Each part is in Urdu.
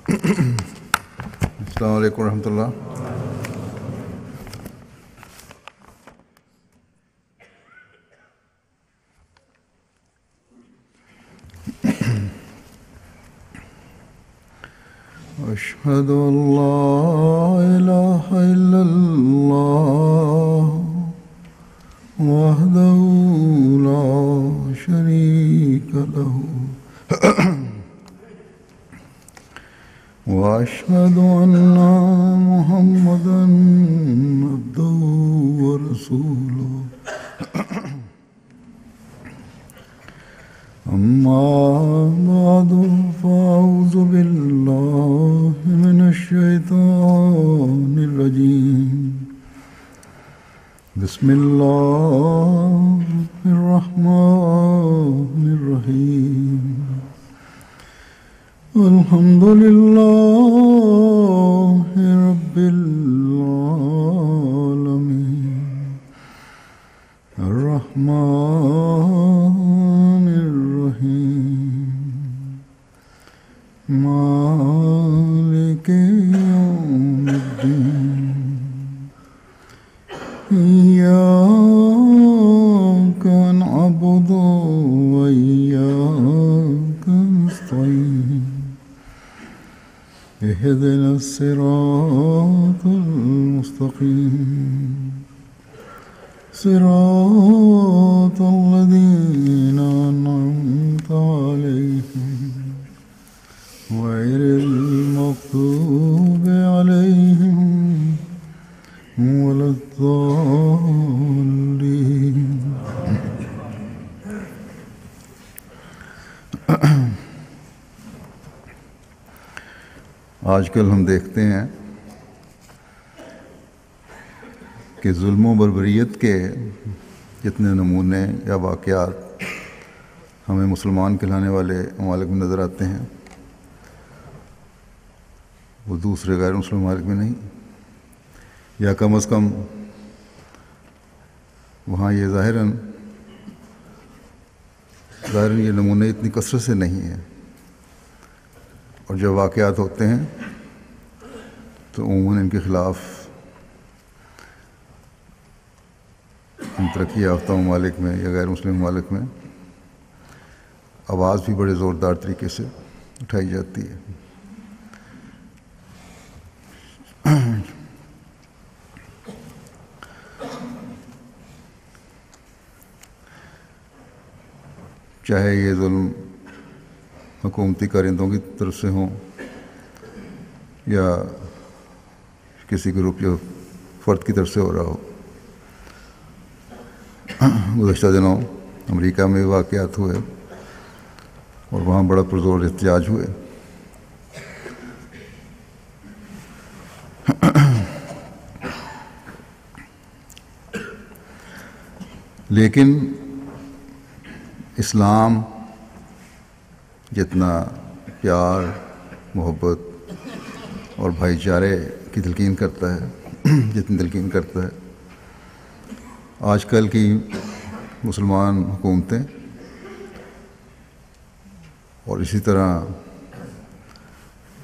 السلام علیکم ورحمۃ اللہ۔ اشہد ان لا الہ الا اللہ وحدہ لا شریک لہ واشهد ان محمدا عبده ورسوله اما بعد فاعوذ بالله من الشیطان الرجیم بسم اللہ الرحمن الرحیم الحمد للہ رب العالمین الرحمن الرحیم مالک یوم الدین ایاک نعبد و ایاک نستعین اهدنا الصراط المستقيم صراط الذين أنعمت عليهم غير المغضوب عليهم ولا الضالين۔ آج کل ہم دیکھتے ہیں کہ ظلم و بربریت کے جتنے نمونے یا واقعات ہمیں مسلمان کہلانے والے ممالک میں نظر آتے ہیں وہ دوسرے غیر مسلم ممالک میں نہیں، یا کم از کم وہاں یہ ظاہراً یہ نمونے اتنی کثرت سے نہیں ہیں، اور جب واقعات ہوتے ہیں تو عموماً ان کے خلاف ان ترقی یافتہ ممالک میں یا غیر مسلم ممالک میں آواز بھی بڑے زوردار طریقے سے اٹھائی جاتی ہے۔ چاہے یہ ظلم حکومتی کارندوں کی طرف سے ہوں یا کسی گروپ یا فرد کی طرف سے ہو رہا ہو۔ گزشتہ دنوں امریکہ میں واقعات ہوئے اور وہاں بڑا پرزور احتجاج ہوئے۔ لیکن اسلام جتنا پیار، محبت اور بھائی چارے کی تلقین کرتا ہے، جتنی تلقین کرتا ہے، آج کل کی مسلمان حکومتیں اور اسی طرح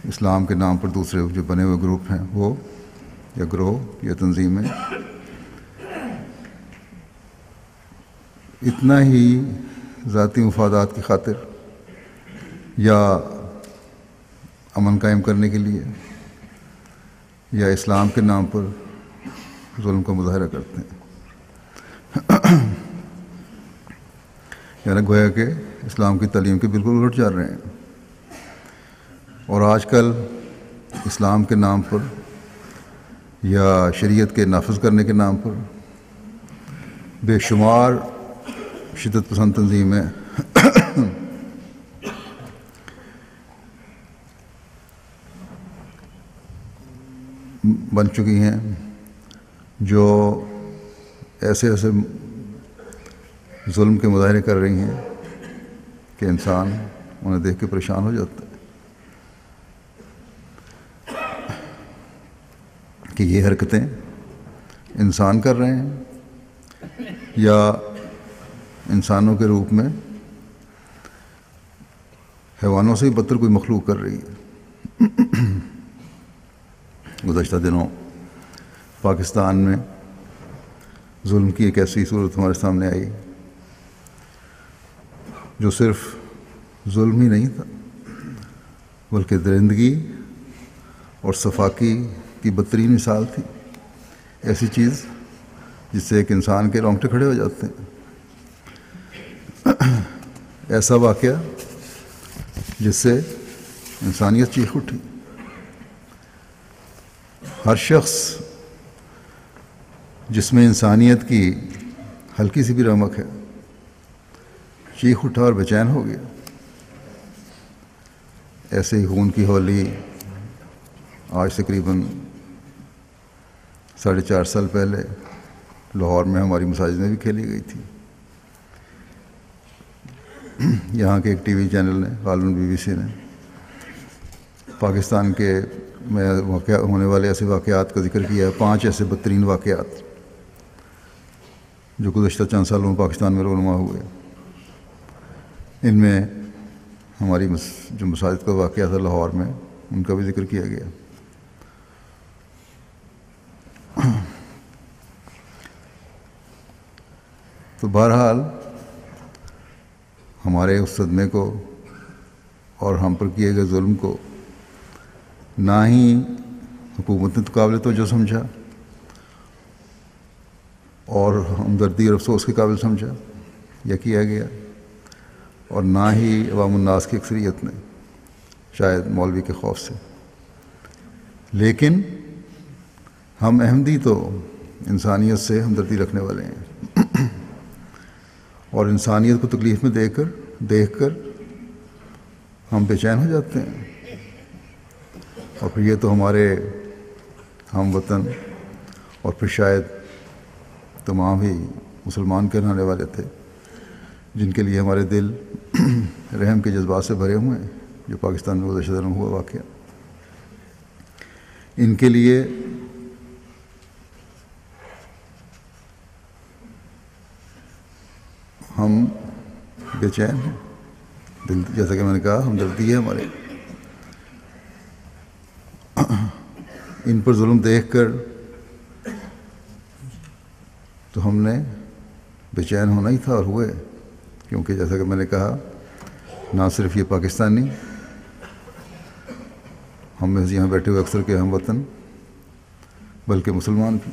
اسلام کے نام پر دوسرے جو بنے ہوئے گروپ ہیں وہ یا گروہ یا تنظیمیں اتنا ہی ذاتی مفادات کی خاطر یا امن قائم کرنے کے لیے یا اسلام کے نام پر ظلم کا مظاہرہ کرتے ہیں، یعنی گویا کہ اسلام کی تعلیم کے بالکل الٹ جا رہے ہیں۔ اور آج کل اسلام کے نام پر یا شریعت کے نافذ کرنے کے نام پر بے شمار شدت پسند تنظیمیں بن چکی ہیں جو ایسے ظلم کے مظاہرے کر رہی ہیں کہ انسان انہیں دیکھ کے پریشان ہو جاتا ہے کہ یہ حرکتیں انسان کر رہے ہیں یا انسانوں کے روپ میں حیوانوں سے ہی بدتر کوئی مخلوق کر رہی ہے۔ گزشتہ دنوں پاکستان میں ظلم کی ایک ایسی صورت ہمارے سامنے آئی جو صرف ظلم ہی نہیں تھا بلکہ درندگی اور صفاقی کی بدترین مثال تھی. ایسی چیز جس سے ایک انسان کے رونگٹے کھڑے ہو جاتے ہیں. ایسا واقعہ جس سے انسانیت چیخ اٹھی. ہر شخص جس میں انسانیت کی ہلکی سی بھی رمق ہے چیخ اٹھا اور بے چین ہو گیا. ایسے ہی خون کی ہولی آج تقریباً 4.5 سال پہلے لاہور میں ہماری مساجد میں بھی کھیلی گئی تھی. یہاں کے ایک ٹی وی چینل نے غالباً BBC نے پاکستان کے میں واقع ہونے والے ایسے واقعات کا ذکر کیا ہے. 5 ایسے بدترین واقعات جو گزشتہ چند سالوں میں پاکستان میں رونما ہوئے. ان میں ہماری جو مساجد کا واقعہ تھا لاہور میں ان کا بھی ذکر کیا گیا. تو بہرحال ہمارے اس صدمے کو اور ہم پر کیے گئے ظلم کو نہ ہی حکومت نے قابل توجہ سمجھا اور ہمدردی اور افسوس کے قابل سمجھا یا کیا گیا، اور نہ ہی عوام الناس کی اکثریت نے، شاید مولوی کے خوف سے. لیکن ہم احمدی تو انسانیت سے ہمدردی رکھنے والے ہیں اور انسانیت کو تکلیف میں دیکھ کر ہم بے چین ہو جاتے ہیں. اور پھر یہ تو ہمارے ہم وطن اور پھر شاید تمام ہی مسلمان کہلانے والے تھے جن کے لیے ہمارے دل رحم کے جذبات سے بھرے ہوئے ہیں. جو پاکستان میں گزشتہ دنوں ہوا واقعہ، ان کے لیے ہم بے چین ہیں. دل، جیسا کہ میں نے کہا، ہمدردی ہے ہمارے. ان پر ظلم دیکھ کر تو ہم نے بے چین ہونا ہی تھا اور ہوئے، کیونکہ جیسا کہ میں نے کہا نہ صرف یہ پاکستانی، ہم میں یہاں بیٹھے ہوئے اکثر کے ہم وطن، بلکہ مسلمان بھی.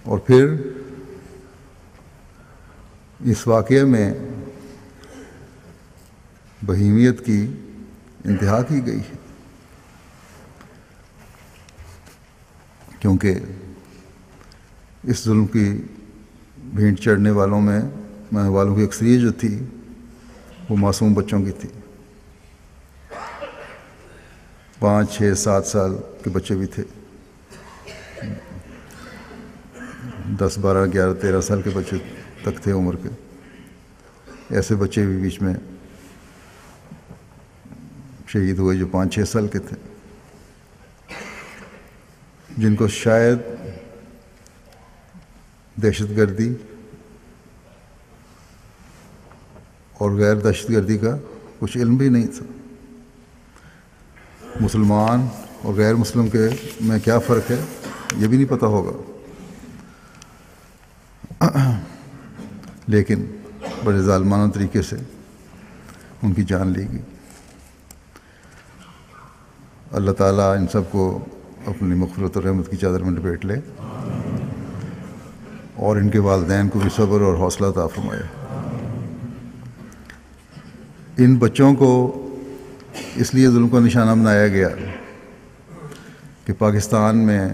اور پھر اس واقعے میں بہیمیت کی انتہا کی گئی ہے، کیونکہ اس ظلم کی بھینٹ چڑھنے والوں کی اکثریت جو تھی وہ معصوم بچوں کی تھی. 5 6 7 سال کے بچے بھی تھے، 10 12 11 13 سال کے بچے تک تھے عمر کے. ایسے بچے بھی بیچ میں شہید ہوئے جو 5 6 سال کے تھے، جن کو شاید دہشت گردی اور غیر دہشت گردی کا کچھ علم بھی نہیں تھا. مسلمان اور غیر مسلم کے میں کیا فرق ہے یہ بھی نہیں پتہ ہوگا، لیکن بڑے ظالمانہ طریقے سے ان کی جان لی گئی. اللہ تعالیٰ ان سب کو اپنی مغفرت اور رحمت کی چادر میں لپیٹ لے اور ان کے والدین کو بھی صبر اور حوصلہ عطا فرمائے. ان بچوں کو اس لیے ظلم کا نشانہ بنایا گیا کہ پاکستان میں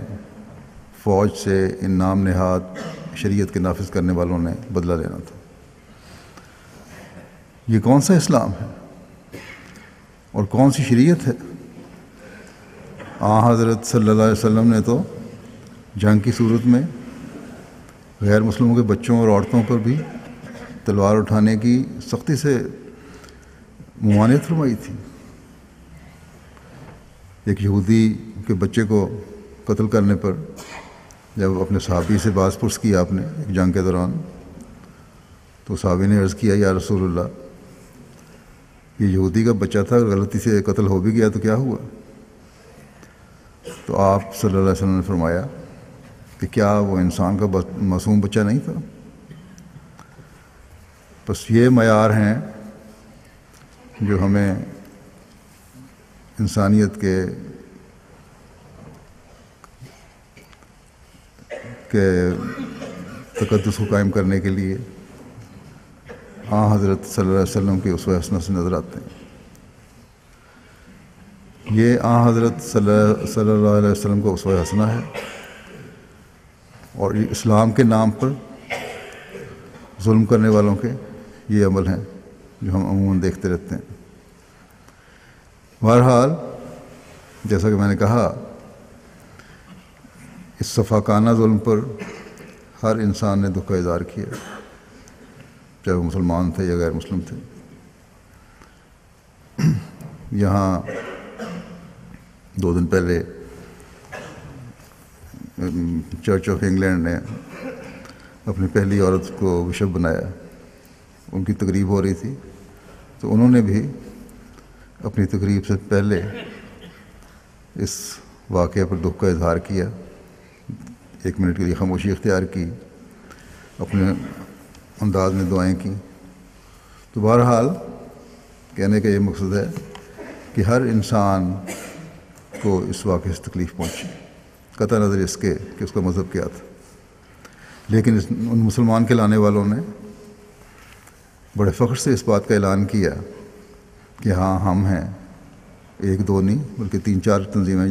فوج سے ان نام نہاد شریعت کے نافذ کرنے والوں نے بدلہ لینا تھا. یہ کون سا اسلام ہے اور کون سی شریعت ہے؟ حضرت صلی اللہ علیہ وسلم نے تو جنگ کی صورت میں غیر مسلموں کے بچوں اور عورتوں پر بھی تلوار اٹھانے کی سختی سے ممانعت فرمائی تھی. ایک یہودی کے بچے کو قتل کرنے پر جب اپنے صحابی سے باز پرس کیا آپ نے ایک جنگ کے دوران، تو صحابی نے عرض کیا یا رسول اللہ، یہ یہودی کا بچہ تھا، غلطی سے قتل ہو بھی گیا تو کیا ہوا؟ تو آپ صلی اللہ علیہ وسلم نے فرمایا کہ کیا وہ انسان کا معصوم بچہ نہیں تھا؟ بس یہ معیار ہیں جو ہمیں انسانیت کے تقدس کو قائم کرنے کے لیے حضرت صلی اللہ علیہ وسلم کے اسوہ حسنہ سے نظر آتے ہیں۔ یہ حضرت صلی اللہ علیہ وسلم کا اسوہ حسنہ ہے، اور اسلام کے نام پر ظلم کرنے والوں کے یہ عمل ہیں جو ہم عموماً دیکھتے رہتے ہیں۔ بہرحال جیسا کہ میں نے کہا، اس صفاقانہ ظلم پر ہر انسان نے دکھ کا اظہار کیا، چاہے وہ مسلمان تھے یا غیر مسلم تھے۔ یہاں 2 دن پہلے چرچ آف انگلینڈ نے اپنی پہلی عورت کو بشپ بنایا، ان کی تقریب ہو رہی تھی، تو انہوں نے بھی اپنی تقریب سے پہلے اس واقعے پر دکھ کا اظہار کیا، 1 منٹ کے لیے خاموشی اختیار کی، اپنے انداز میں دعائیں کی۔ تو بہرحال کہنے کا یہ مقصد ہے کہ ہر انسان کو اس واقعے سے تکلیف پہنچی، قطع نظر اس کے کہ اس کا مذہب کیا تھا، لیکن ان مسلمان کہلانے والوں نے بڑے فخر سے اس بات کا اعلان کیا کہ ہاں ہم ہیں، 1-2 نہیں بلکہ 3-4 تنظیمیں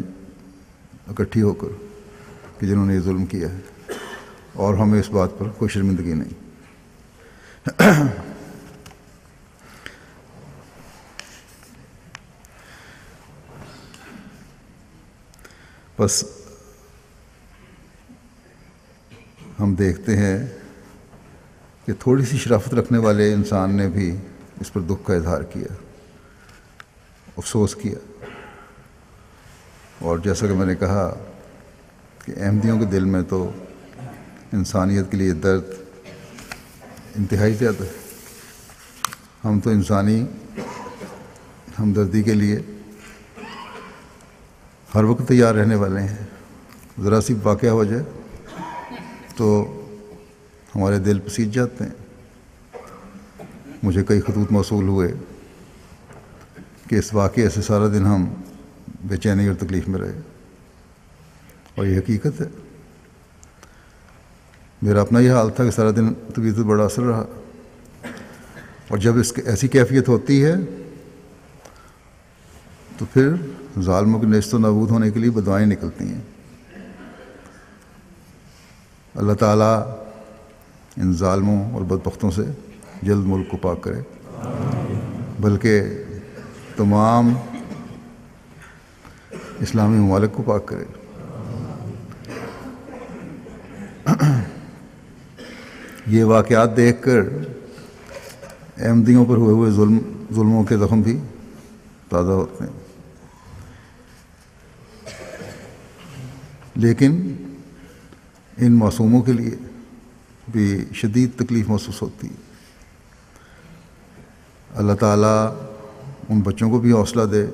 اکٹھی ہو کر کہ جنہوں نے یہ ظلم کیا ہے، اور ہمیں اس بات پر کوئی شرمندگی نہیں۔ بس ہم دیکھتے ہیں کہ تھوڑی سی شرافت رکھنے والے انسان نے بھی اس پر دکھ کا اظہار کیا، افسوس کیا، اور جیسا کہ میں نے کہا کہ احمدیوں کے دل میں تو انسانیت کے لیے درد انتہائی زیادہ ہے۔ ہم تو انسانی ہمدردی کے لیے ہر وقت تیار رہنے والے ہیں، ذرا سی واقعہ ہو جائے تو ہمارے دل پسیج جاتے ہیں۔ مجھے کئی خطوط موصول ہوئے کہ اس واقعے سے سارا دن ہم بے چینی اور تکلیف میں رہے، اور یہ حقیقت ہے۔ میرا اپنا یہ حال تھا کہ سارا دن طبیعت پر بڑا اثر رہا، اور جب اس ایسی کیفیت ہوتی ہے تو پھر ظالموں کے نیست و نابود ہونے کے لیے بدوائیں نکلتی ہیں۔ اللہ تعالیٰ ان ظالموں اور بدبختوں سے جلد ملک کو پاک کرے، بلکہ تمام اسلامی ممالک کو پاک کرے۔ یہ واقعات دیکھ کر احمدیوں پر ہوئے ظلموں کے زخم بھی تازہ ہوتے ہیں، لیکن ان معصوموں کے لیے بھی شدید تکلیف محسوس ہوتی ہے۔ اللہ تعالیٰ ان بچوں کو بھی حوصلہ دے،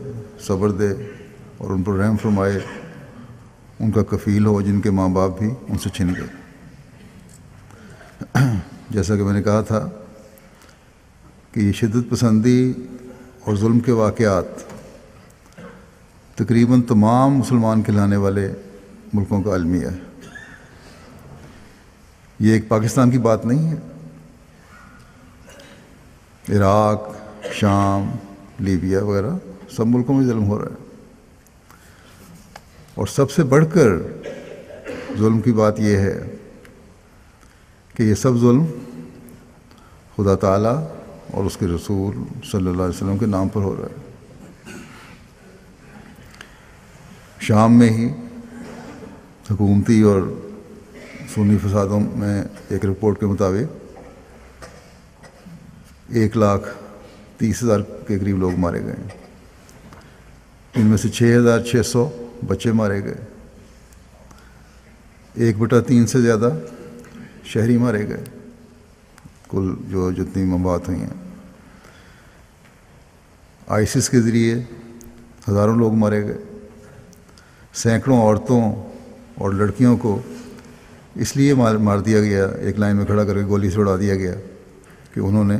صبر دے، اور ان پر رحم فرمائے، ان کا کفیل ہو جن کے ماں باپ بھی ان سے چھن گئے۔ جیسا کہ میں نے کہا تھا کہ یہ شدت پسندی اور ظلم کے واقعات تقریباً تمام مسلمان کہلانے والے ملکوں کا المیہ ہے۔ یہ ایک پاکستان کی بات نہیں ہے، عراق، شام، لیبیا وغیرہ سب ملکوں میں ظلم ہو رہا ہے، اور سب سے بڑھ کر ظلم کی بات یہ ہے کہ یہ سب ظلم خدا تعالیٰ اور اس کے رسول صلی اللہ علیہ وسلم کے نام پر ہو رہا ہے۔ شام میں ہی حکومتی اور سنی فسادوں میں ایک رپورٹ کے مطابق 1,30,000 کے قریب لوگ مارے گئے، ان میں سے 6,600 بچے مارے گئے، 1/3 سے زیادہ شہری مارے گئے، کل جتنی ممبات ہوئی ہیں۔ آئسس کے ذریعے ہزاروں لوگ مارے گئے، سینکڑوں عورتوں اور لڑکیوں کو اس لیے مار دیا گیا، ایک لائن میں کھڑا کر کے گولی سے اڑا دیا گیا کہ انہوں نے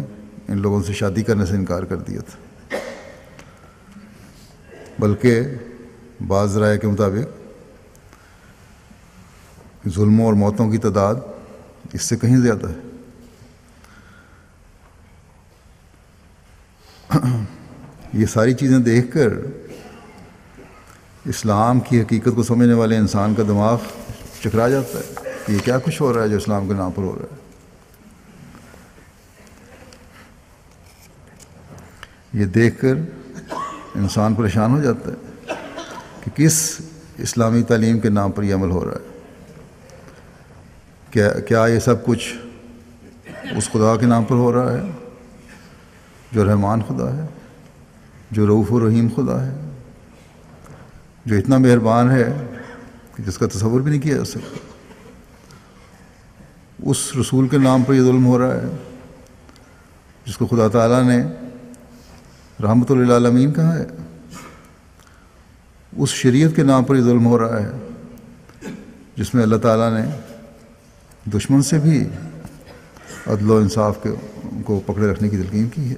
ان لوگوں سے شادی کرنے سے انکار کر دیا تھا۔ بلکہ بعض ذرائع کے مطابق ظلموں اور موتوں کی تعداد اس سے کہیں زیادہ ہے۔ یہ ساری چیزیں دیکھ کر اسلام کی حقیقت کو سمجھنے والے انسان کا دماغ چکرا جاتا ہے کہ یہ کیا کچھ ہو رہا ہے جو اسلام کے نام پر ہو رہا ہے۔ یہ دیکھ کر انسان پریشان ہو جاتا ہے کہ کس اسلامی تعلیم کے نام پر یہ عمل ہو رہا ہے۔ کیا یہ سب کچھ اس خدا کے نام پر ہو رہا ہے جو رحمان خدا ہے، جو رؤوف و رحیم خدا ہے، جو اتنا مہربان ہے کہ جس کا تصور بھی نہیں کیا جا سکتا؟ اس رسول کے نام پر یہ ظلم ہو رہا ہے جس کو خدا تعالیٰ نے رحمت للعالمین کہا ہے۔ اس شریعت کے نام پر یہ ظلم ہو رہا ہے جس میں اللہ تعالیٰ نے دشمن سے بھی عدل و انصاف کو پکڑے رکھنے کی تلقین کی ہے۔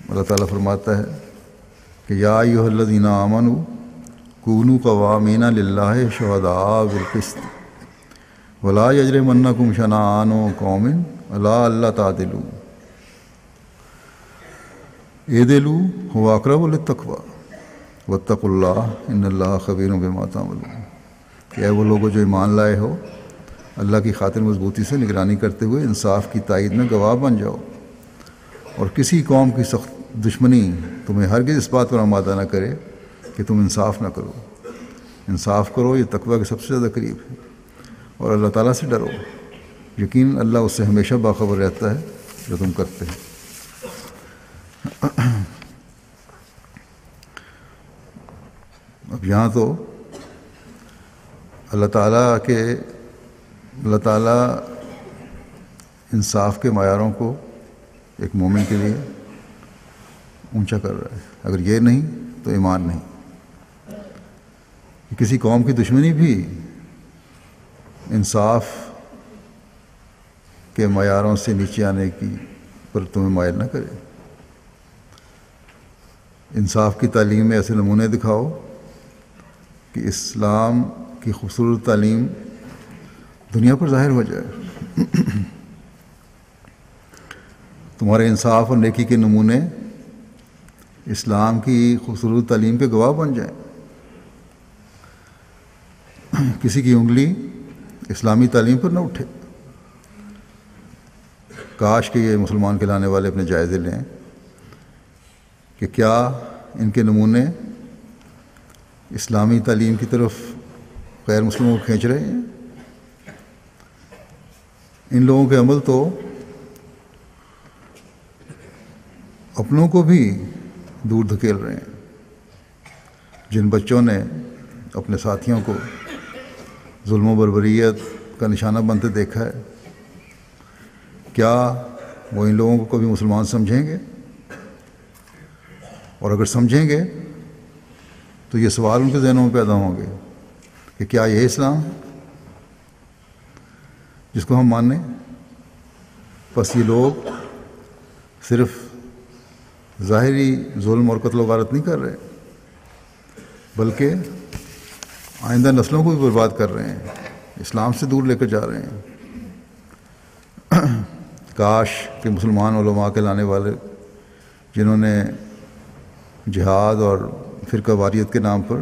اللہ تعالیٰ فرماتا ہے کہ یا ایھا الذین آمنوا کونوا قوامین للہ شہداء بالقسط ولا یجرمنکم شنآن قوم علی الا تعدلوا اعدلوا هو اقرب للتقوی واتقوا اللہ ان اللہ خبیر بما تعملون۔ کہ اے وہ لوگوں جو ایمان لائے ہو، اللہ کی خاطر مضبوطی سے نگرانی کرتے ہوئے انصاف کی تائید میں گواہ بن جاؤ، اور کسی قوم کی سخت دشمنی تمہیں ہرگز اس بات پر آمادہ نہ کرے کہ تم انصاف نہ کرو۔ انصاف کرو، یہ تقویٰ کے سب سے زیادہ قریب ہے، اور اللہ تعالیٰ سے ڈرو، یقین اللہ اس سے ہمیشہ باخبر رہتا ہے جو تم کرتے ہیں۔ اب یہاں تو اللہ تعالیٰ انصاف کے معیاروں کو ایک مومن کے لیے اونچا کر رہا ہے۔ اگر یہ نہیں تو ایمان نہیں۔ کسی قوم کی دشمنی بھی انصاف کے معیاروں سے نیچے آنے کی پر تمہیں مائل نہ کرے۔ انصاف کی تعلیم میں ایسے نمونے دکھاؤ کہ اسلام کی خوبصورت تعلیم دنیا پر ظاہر ہو جائے۔ تمہارے انصاف اور نیکی کے نمونے اسلام کی خوبصورت تعلیم کے گواہ بن جائیں۔ کسی کی انگلی اسلامی تعلیم پر نہ اٹھے۔ کاش کہ یہ مسلمان کہلانے والے اپنے جائزے لیں کہ کیا ان کے نمونے اسلامی تعلیم کی طرف غیر مسلموں کو کھینچ رہے ہیں۔ ان لوگوں کے عمل تو اپنوں کو بھی دور دھکیل رہے ہیں۔ جن بچوں نے اپنے ساتھیوں کو ظلم و بربریت کا نشانہ بنتے دیکھا ہے، کیا وہ ان لوگوں کو کبھی مسلمان سمجھیں گے؟ اور اگر سمجھیں گے تو یہ سوال ان کے ذہنوں میں پیدا ہوں گے کہ کیا یہ اسلام ہے جس کو ہم مانیں؟ بس یہ لوگ صرف ظاہری ظلم اور قتل و غارت نہیں کر رہے، بلکہ آئندہ نسلوں کو بھی برباد کر رہے ہیں، اسلام سے دور لے کر جا رہے ہیں۔ کاش کہ مسلمان علماء کہلانے والے جنہوں نے جہاد اور فرقہ واریت کے نام پر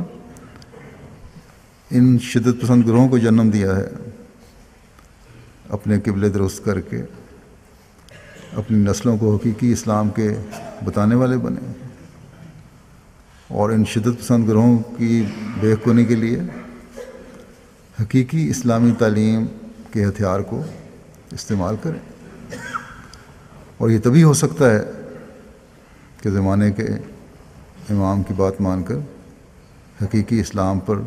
ان شدت پسند گروہوں کو جنم دیا ہے، اپنے قبلے درست کر کے اپنی نسلوں کو حقیقی اسلام کے بتانے والے بنے، اور ان شدت پسند گروہوں کی بے حکمی کے لیے حقیقی اسلامی تعلیم کے ہتھیار کو استعمال کریں۔ اور یہ تبھی ہو سکتا ہے کہ زمانے کے امام کی بات مان کر حقیقی اسلام پر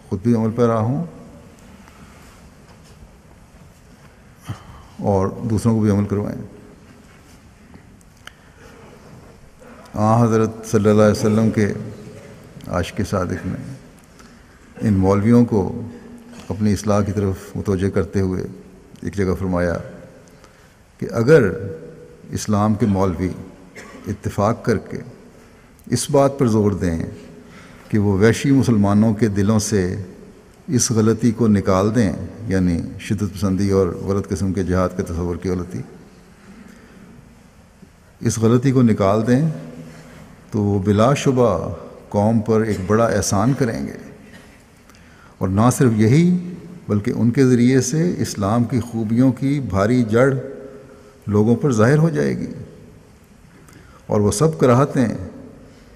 خود بھی عمل پیرا ہوں اور دوسروں کو بھی عمل کروائیں۔ حضرت صلی اللہ علیہ وسلم کے عاشق صادق نے ان مولویوں کو اپنی اصلاح کی طرف متوجہ کرتے ہوئے ایک جگہ فرمایا کہ اگر اسلام کے مولوی اتفاق کر کے اس بات پر زور دیں کہ وہ وحشی مسلمانوں کے دلوں سے اس غلطی کو نکال دیں، یعنی شدت پسندی اور غلط قسم کے جہاد کے تصور کی غلطی، اس غلطی کو نکال دیں تو وہ بلا شبہ قوم پر ایک بڑا احسان کریں گے، اور نہ صرف یہی بلکہ ان کے ذریعے سے اسلام کی خوبیوں کی بھاری جڑ لوگوں پر ظاہر ہو جائے گی، اور وہ سب کراہتیں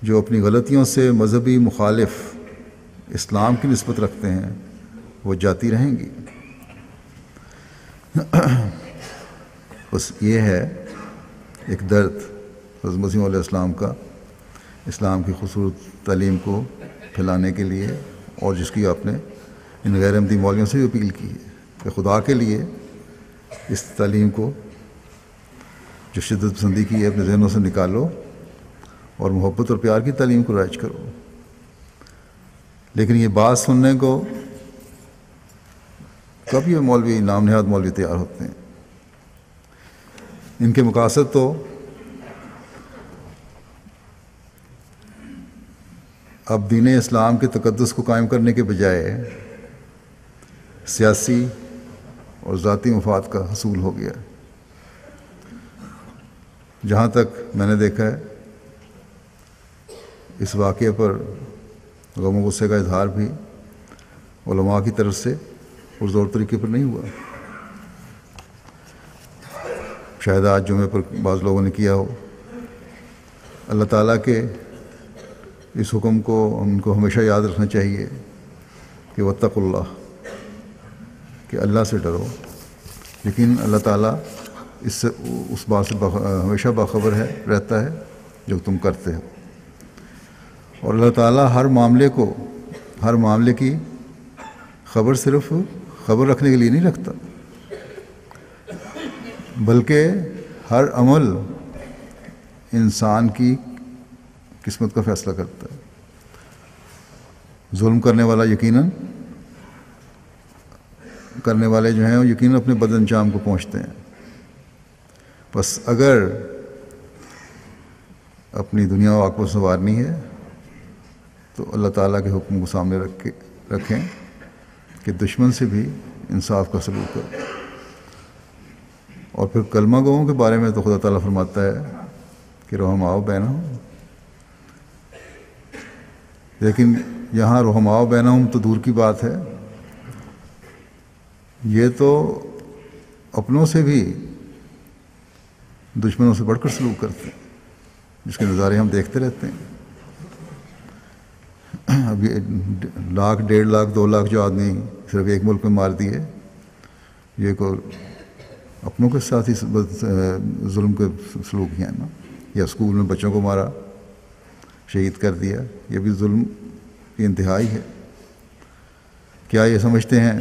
جو اپنی غلطیوں سے مذہبی مخالف اسلام کی نسبت رکھتے ہیں وہ جاتی رہیں گی۔ بس یہ ہے ایک درد حضرت مسیح علیہ السلام کا اسلام کی خوبصورت تعلیم کو پھیلانے کے لیے، اور جس کی آپ نے ان غیر احمدی مولویوں سے بھی اپیل کی ہے کہ خدا کے لیے اس تعلیم کو جو شدت پسندی کی ہے اپنے ذہنوں سے نکالو اور محبت اور پیار کی تعلیم کو رائج کرو۔ لیکن یہ بات سننے کو کب یہ مولوی نام نہاد مولوی تیار ہوتے ہیں؟ ان کے مقاصد تو اب دین اسلام کے تقدس کو قائم کرنے کے بجائے سیاسی اور ذاتی مفاد کا حصول ہو گیا۔ جہاں تک میں نے دیکھا ہے اس واقعے پر غم و غصے کا اظہار بھی علماء کی طرف سے پرزور طریقے پر نہیں ہوا۔ شاید آج جمعے پر بعض لوگوں نے کیا ہو۔ اللہ تعالیٰ کے اس حکم کو ہم کو ہمیشہ یاد رکھنا چاہیے کہ واتقوا اللہ، کہ اللہ سے ڈرو، لیکن اللہ تعالیٰ اس سے اس بات سے ہمیشہ باخبر ہے رہتا ہے جو تم کرتے ہو، اور اللہ تعالیٰ ہر معاملے کی خبر صرف خبر رکھنے کے لیے نہیں رکھتا، بلکہ ہر عمل انسان کی قسمت کا فیصلہ کرتا ہے۔ ظلم کرنے والے جو ہیں وہ یقیناً اپنے بد انجام کو پہنچتے ہیں۔ بس اگر اپنی دنیا و عاقبت سنوارنی ہے تو اللہ تعالیٰ کے حکم کو سامنے رکھیں کہ دشمن سے بھی انصاف کا سلوک کرو۔ اور پھر کلمہ گوؤں کے بارے میں تو خدا تعالیٰ فرماتا ہے کہ رحماؤ بینہم، لیکن یہاں رحماؤ بینہم تو دور کی بات ہے، یہ تو اپنوں سے بھی دشمنوں سے بڑھ کر سلوک کرتے ہیں، جس کے نظارے ہم دیکھتے رہتے ہیں۔ اب یہ 1,00,000 1.5 لاکھ 2 لاکھ جو آدمی صرف ایک ملک میں مار دیے، یہ کو اپنوں کے ساتھ ہی ظلم کے سلوک ہیں نا۔ یا اسکول میں بچوں کو مارا، شہید کر دیا، یہ بھی ظلم کی انتہائی ہے۔ کیا یہ سمجھتے ہیں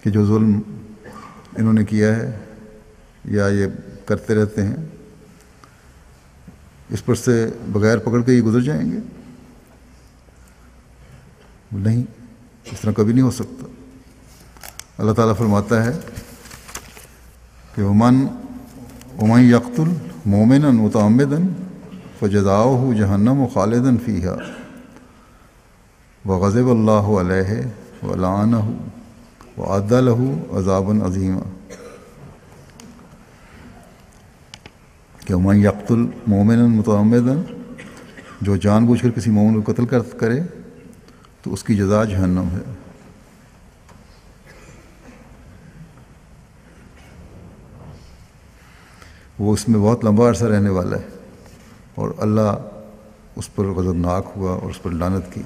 کہ جو ظلم انہوں نے کیا ہے یا یہ کرتے رہتے ہیں اس پر سے بغیر پکڑ کے یہ گزر جائیں گے؟ نہیں، اس طرح کبھی نہیں ہو سکتا۔ اللہ تعالیٰ فرماتا ہے کہ ومن یقتل مؤمنا متعمدا فجزاؤہ جہنم خالدا فیہا وغضب اللہ علیہ ولعنہ وأعد لہ عذابا عظیما۔ کہ ومن یقتل مؤمنا متعمدا، جو جان بوجھ کر کسی مومن کو قتل کرے تو اس کی جزا جہنم ہے۔ وہ اس میں بہت لمبا عرصہ رہنے والا ہے، اور اللہ اس پر غضبناک ہوا اور اس پر لعنت کی،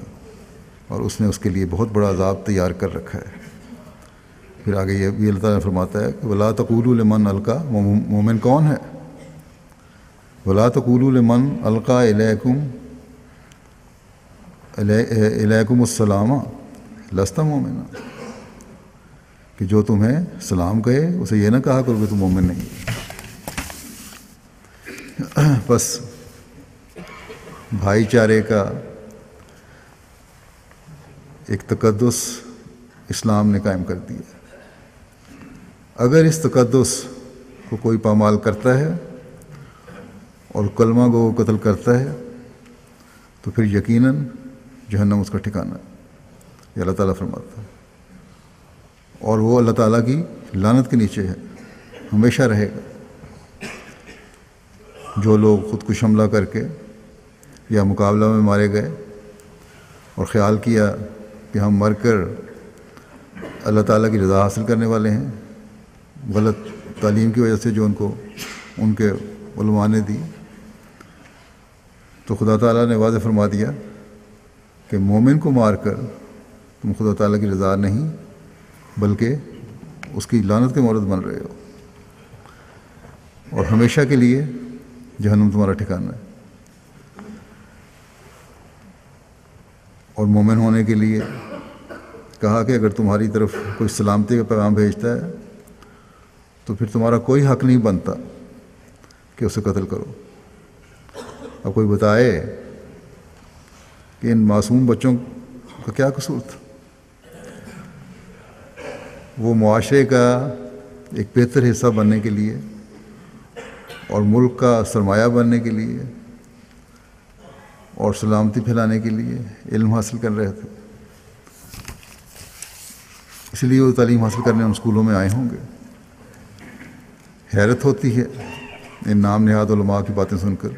اور اس نے اس کے لیے بہت بڑا عذاب تیار کر رکھا ہے۔ پھر آگے یہ بھی اللہ تعالیٰ نے فرماتا ہے کہ وَلَا تَقُولُوا لِمَنْ أَلْقَىٰ، مومن کون ہے؟ وَلَا تَقُولُوا لِمَنْ أَلْقَىٰ إِلَيْكُمُ السَّلَامَ لَسْتَ مُؤْمِنًا، کہ جو تمہیں سلام کہے اسے یہ نہ کہا کرو کہ تم مومن نہیں۔ بس بھائی چارے کا ایک تقدس اسلام نے قائم کر دیا. اگر اس تقدس کو کوئی پامال کرتا ہے اور کلمہ کو قتل کرتا ہے تو پھر یقیناً جہنم اس کا ٹھکانہ ہے. یہ اللہ تعالیٰ فرماتا ہے. اور وہ اللہ تعالیٰ کی لعنت کے نیچے ہے، ہمیشہ رہے گا. جو لوگ خود کو حملہ کر کے یا مقابلہ میں مارے گئے اور خیال کیا کہ ہم مر کر اللہ تعالیٰ کی رضا حاصل کرنے والے ہیں، غلط تعلیم کی وجہ سے جو ان کے علماء نے دی، تو خدا تعالیٰ نے واضح فرما دیا کہ مومن کو مار کر تم خدا تعالیٰ کی رضا نہیں بلکہ اس کی لعنت کے مورد بن رہے ہو، اور ہمیشہ کے لیے جہنم تمہارا ٹھکانہ ہے. اور مومن ہونے کے لیے کہا کہ اگر تمہاری طرف کوئی سلامتی کا پیغام بھیجتا ہے تو پھر تمہارا کوئی حق نہیں بنتا کہ اسے قتل کرو. اب کوئی بتائے کہ ان معصوم بچوں کا کیا قصور تھا؟ وہ معاشرے کا ایک بہتر حصہ بننے کے لیے اور ملک کا سرمایہ بننے کے لیے اور سلامتی پھیلانے کے لیے علم حاصل کر رہے تھے. اس لیے وہ تعلیم حاصل کرنے ان اسکولوں میں آئے ہوں گے. حیرت ہوتی ہے ان نام نہاد علماء کی باتیں سن کر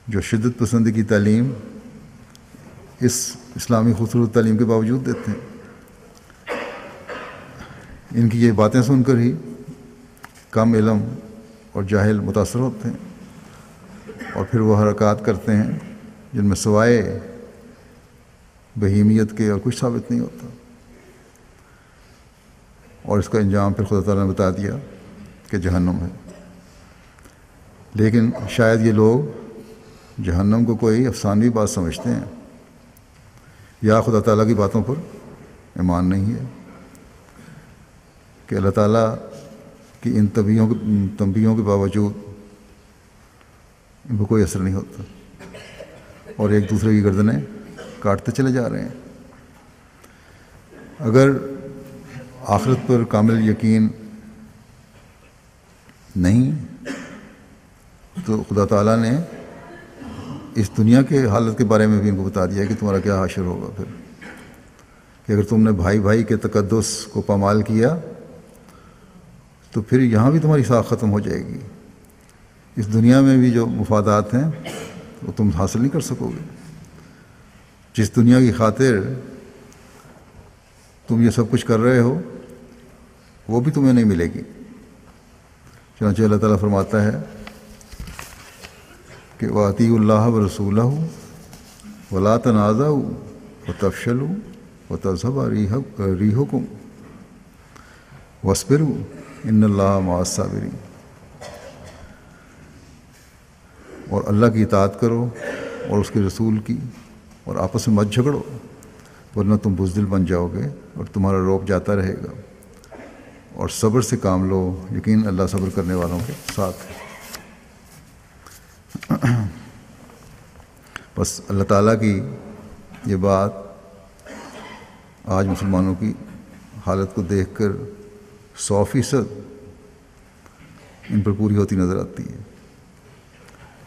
جو شدت پسندی کی تعلیم اس اسلامی خوبصورت تعلیم کے باوجود دیتے ہیں. ان کی یہ باتیں سن کر ہی کم علم اور جاہل متاثر ہوتے ہیں اور پھر وہ حرکات کرتے ہیں جن میں سوائے بہیمیت کے اور کچھ ثابت نہیں ہوتا. اور اس کا انجام پھر خدا تعالیٰ نے بتا دیا کہ جہنم ہے. لیکن شاید یہ لوگ جہنم کو کوئی افسانوی بات سمجھتے ہیں یا خدا تعالیٰ کی باتوں پر ایمان نہیں ہے کہ اللہ تعالیٰ کی ان تنبیہوں کے باوجود ان کو کوئی اثر نہیں ہوتا اور ایک دوسرے کی گردنیں کاٹتے چلے جا رہے ہیں. اگر آخرت پر کامل یقین نہیں تو خدا تعالیٰ نے اس دنیا کے حالت کے بارے میں بھی ان کو بتا دیا کہ تمہارا کیا حشر ہوگا پھر، کہ اگر تم نے بھائی بھائی کے تقدس کو پامال کیا تو پھر یہاں بھی تمہاری ساکھ ختم ہو جائے گی. اس دنیا میں بھی جو مفادات ہیں وہ تم حاصل نہیں کر سکو گے. جس دنیا کی خاطر تم یہ سب کچھ کر رہے ہو وہ بھی تمہیں نہیں ملے گی. چنانچہ اللہ تعالیٰ فرماتا ہے کہ وَأَطِیعُوا اللَّهَ وَرَسُولَهُ وَلَا تَنَازَعُوا وَتَفْشَلُوا وَتَذْهَبَ رِيحُكُمْ وَاصْبِرُوا إِنَّ اللَّهَ مَعَ الصَّابِرِينَ. اور اللہ کی اطاعت کرو اور اس کے رسول کی، اور آپس میں مت جھگڑو ورنہ تم بزدل بن جاؤ گے اور تمہارا روب جاتا رہے گا. اور صبر سے کام لو، یقین اللہ صبر کرنے والوں کے ساتھ ہے. بس اللہ تعالیٰ کی یہ بات آج مسلمانوں کی حالت کو دیکھ کر 100% ان پر پوری ہوتی نظر آتی ہے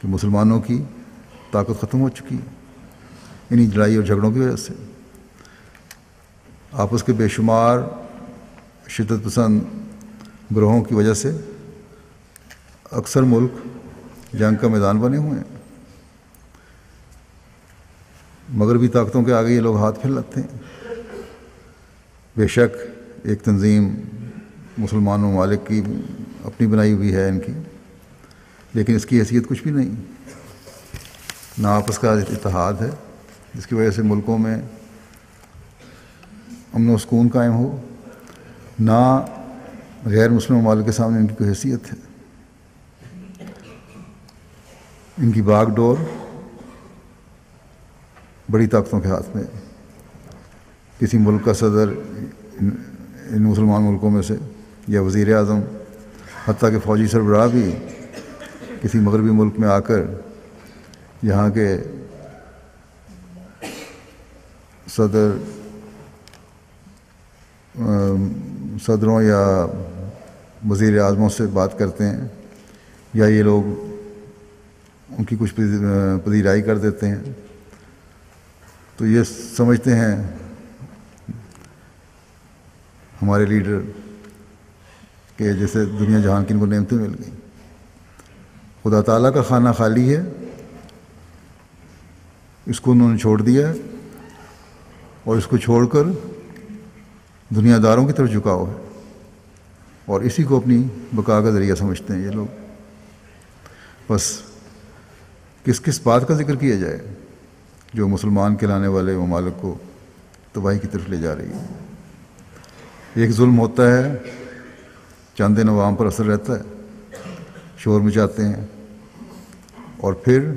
کہ مسلمانوں کی طاقت ختم ہو چکی ہے انہی لڑائی اور جھگڑوں کی وجہ سے. آپس کے بے شمار شدت پسند گروہوں کی وجہ سے اکثر ملک جنگ کا میدان بنے ہوئے ہیں. مغربی طاقتوں کے آگے یہ لوگ ہاتھ پھیلاتے ہیں. بے شک ایک تنظیم مسلمان ممالک کی اپنی بنائی ہوئی ہے ان کی، لیکن اس کی حیثیت کچھ بھی نہیں. نہ آپس کا اتحاد ہے جس کی وجہ سے ملکوں میں امن و سکون قائم ہو، نہ غیر مسلم ممالک کے سامنے ان کی کوئی حیثیت ہے. ان کی باغ ڈور بڑی طاقتوں کے ہاتھ میں. کسی ملک کا صدر ان مسلمان ملکوں میں سے یا وزیر اعظم، حتیٰ کہ فوجی سربراہ بھی کسی مغربی ملک میں آ کر یہاں کے صدروں یا وزیر اعظموں سے بات کرتے ہیں، یا یہ لوگ ان کی کچھ پذیرائی کر دیتے ہیں، تو یہ سمجھتے ہیں ہمارے لیڈر کہ جیسے دنیا جہان کی ان کو نعمتیں مل گئیں۔ خدا تعالیٰ کا خانہ خالی ہے، اس کو انہوں نے چھوڑ دیا ہے، اور اس کو چھوڑ کر دنیا داروں کی طرف جھکاؤ ہے، اور اسی کو اپنی بقا کا ذریعہ سمجھتے ہیں یہ لوگ۔ بس کس کس بات کا ذکر کیا جائے جو مسلمان کہلانے والے ممالک کو تباہی کی طرف لے جا رہی ہے۔ ایک ظلم ہوتا ہے، چند دن عوام پر اثر رہتا ہے، شور مچاتے ہیں، اور پھر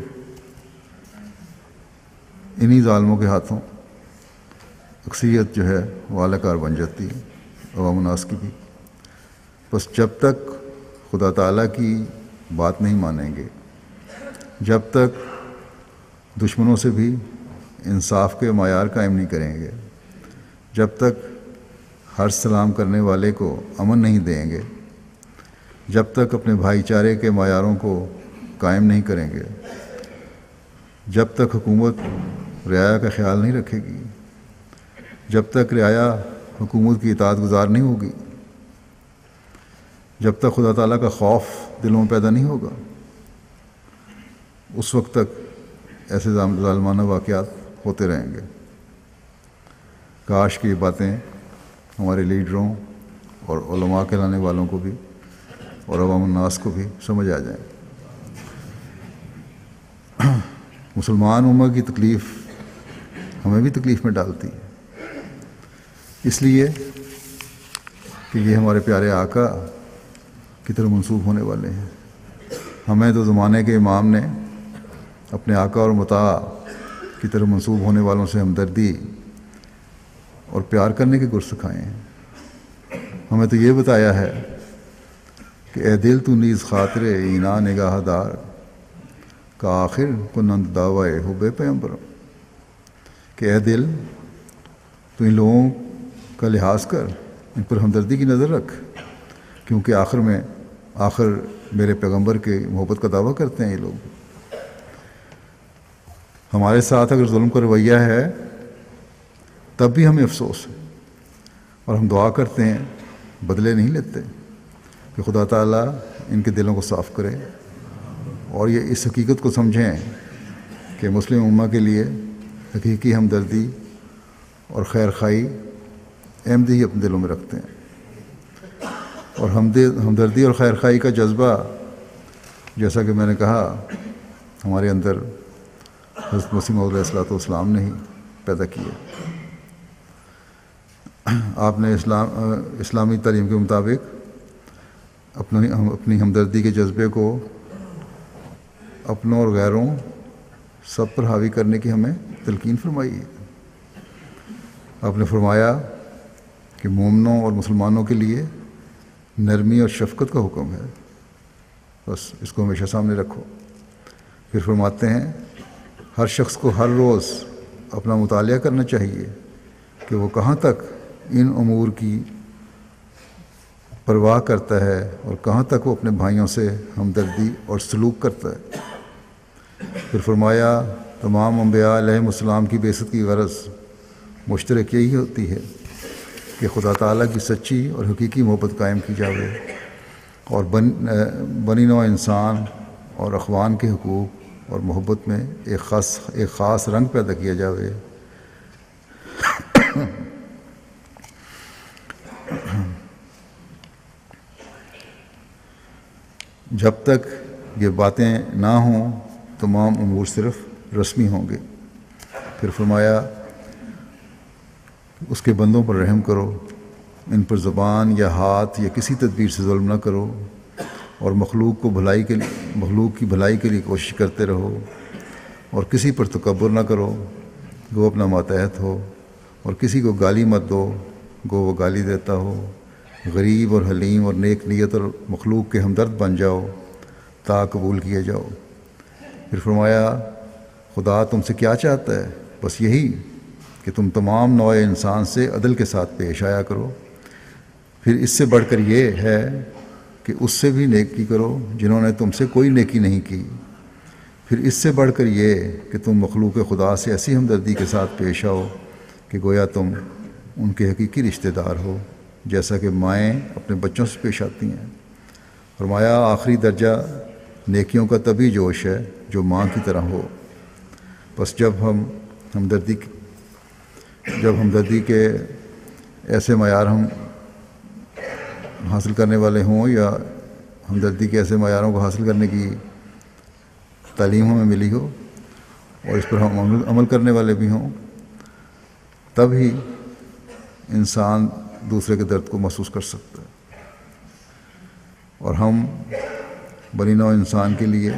انہی ظالموں کے ہاتھوں اکثریت جو ہے وہ اعلی کار بن جاتی ہے، عوام الناس کی بھی۔ بس جب تک خدا تعالیٰ کی بات نہیں مانیں گے، جب تک دشمنوں سے بھی انصاف کے معیار قائم نہیں کریں گے، جب تک ہر سلام کرنے والے کو امن نہیں دیں گے، جب تک اپنے بھائی چارے کے معیاروں کو قائم نہیں کریں گے، جب تک حکومت رعایا کا خیال نہیں رکھے گی، جب تک رعایا حکومت کی اطاعت گزار نہیں ہوگی، جب تک خدا تعالیٰ کا خوف دلوں میں پیدا نہیں ہوگا، اس وقت تک ایسے ظالمانہ واقعات ہوتے رہیں گے۔ کاش کہ یہ باتیں ہمارے لیڈروں اور علماء کہلانے والوں کو بھی اور عوام الناس کو بھی سمجھ آ جائیں۔ مسلمان امت کی تکلیف ہمیں بھی تکلیف میں ڈالتی ہے، اس لیے کہ یہ ہمارے پیارے آقا کی طرف منسوب ہونے والے ہیں۔ ہمیں تو زمانے کے امام نے اپنے آقا اور مطاع کی طرف منسوب ہونے والوں سے ہمدردی اور پیار کرنے کے گر سکھائے ہیں۔ ہمیں تو یہ بتایا ہے کہ اے دل تو نیز خاطر اینا نگاہ دار کا آخر کنند دعوی حب پیغمبر، کہ اے دل تو ان لوگوں کا لحاظ کر، ان پر ہمدردی کی نظر رکھ، کیونکہ آخر میرے پیغمبر کے محبت کا دعویٰ کرتے ہیں یہ لوگ۔ ہمارے ساتھ اگر ظلم کا رویہ ہے تب بھی ہمیں افسوس ہے، اور ہم دعا کرتے ہیں، بدلے نہیں لیتے، کہ خدا تعالیٰ ان کے دلوں کو صاف کرے، اور یہ اس حقیقت کو سمجھیں کہ مسلم امہ کے لیے حقیقی ہمدردی اور خیر خواہی احمدی اپنے دلوں میں رکھتے ہیں، اور ہمدردی اور خیر خواہی کا جذبہ، جیسا کہ میں نے کہا، ہمارے اندر حضرت مسیح موعود علیہ السلام نے ہی پیدا کیا۔ آپ نے اسلامی تعلیم کے مطابق اپنی ہمدردی کے جذبے کو اپنوں اور غیروں سب پر حاوی کرنے کی ہمیں تلقین فرمائی ہے۔ آپ نے فرمایا کہ مومنوں اور مسلمانوں کے لیے نرمی اور شفقت کا حکم ہے، بس اس کو ہمیشہ سامنے رکھو۔ پھر فرماتے ہیں ہر شخص کو ہر روز اپنا مطالعہ کرنا چاہیے کہ وہ کہاں تک ان امور کی پرواہ کرتا ہے اور کہاں تک وہ اپنے بھائیوں سے ہمدردی اور سلوک کرتا ہے۔ پھر فرمایا تمام انبیاء علیہم السلام کی بعثت کی غرض مشترک یہی ہوتی ہے کہ خدا تعالیٰ کی سچی اور حقیقی محبت قائم کی جاوے، اور بنی نوع انسان اور اخوان کے حقوق اور محبت میں ایک خاص رنگ پیدا کیا جاوے۔ جب تک یہ باتیں نہ ہوں تمام امور صرف رسمی ہوں گے۔ پھر فرمایا اس کے بندوں پر رحم کرو، ان پر زبان یا ہاتھ یا کسی تدبیر سے ظلم نہ کرو، اور مخلوق کی بھلائی کے لیے کوشش کرتے رہو، اور کسی پر تکبر نہ کرو گو اپنا ماتحت ہو، اور کسی کو گالی مت دو گو وہ گالی دیتا ہو، غریب اور حلیم اور نیک نیت اور مخلوق کے ہمدرد بن جاؤ تا قبول کیے جاؤ۔ پھر فرمایا خدا تم سے کیا چاہتا ہے؟ بس یہی کہ تم تمام نوع انسان سے عدل کے ساتھ پیش آیا کرو، پھر اس سے بڑھ کر یہ ہے کہ اس سے بھی نیکی کرو جنہوں نے تم سے کوئی نیکی نہیں کی، پھر اس سے بڑھ کر یہ کہ تم مخلوق خدا سے ایسی ہمدردی کے ساتھ پیش آؤ کہ گویا تم ان کے حقیقی رشتہ دار ہو، جیسا کہ مائیں اپنے بچوں سے پیش آتی ہیں۔ فرمایا آخری درجہ نیکیوں کا تبھی جوش ہے جو ماں کی طرح ہو۔ بس جب ہمدردی کے ایسے معیار ہم حاصل کرنے والے ہوں، یا ہمدردی کے ایسے معیاروں کو حاصل کرنے کی تعلیم ہمیں ملی ہو اور اس پر ہم عمل کرنے والے بھی ہوں، تب ہی انسان دوسرے کے درد کو محسوس کر سکتا ہے۔ اور ہم بنی نوع انسان کے لیے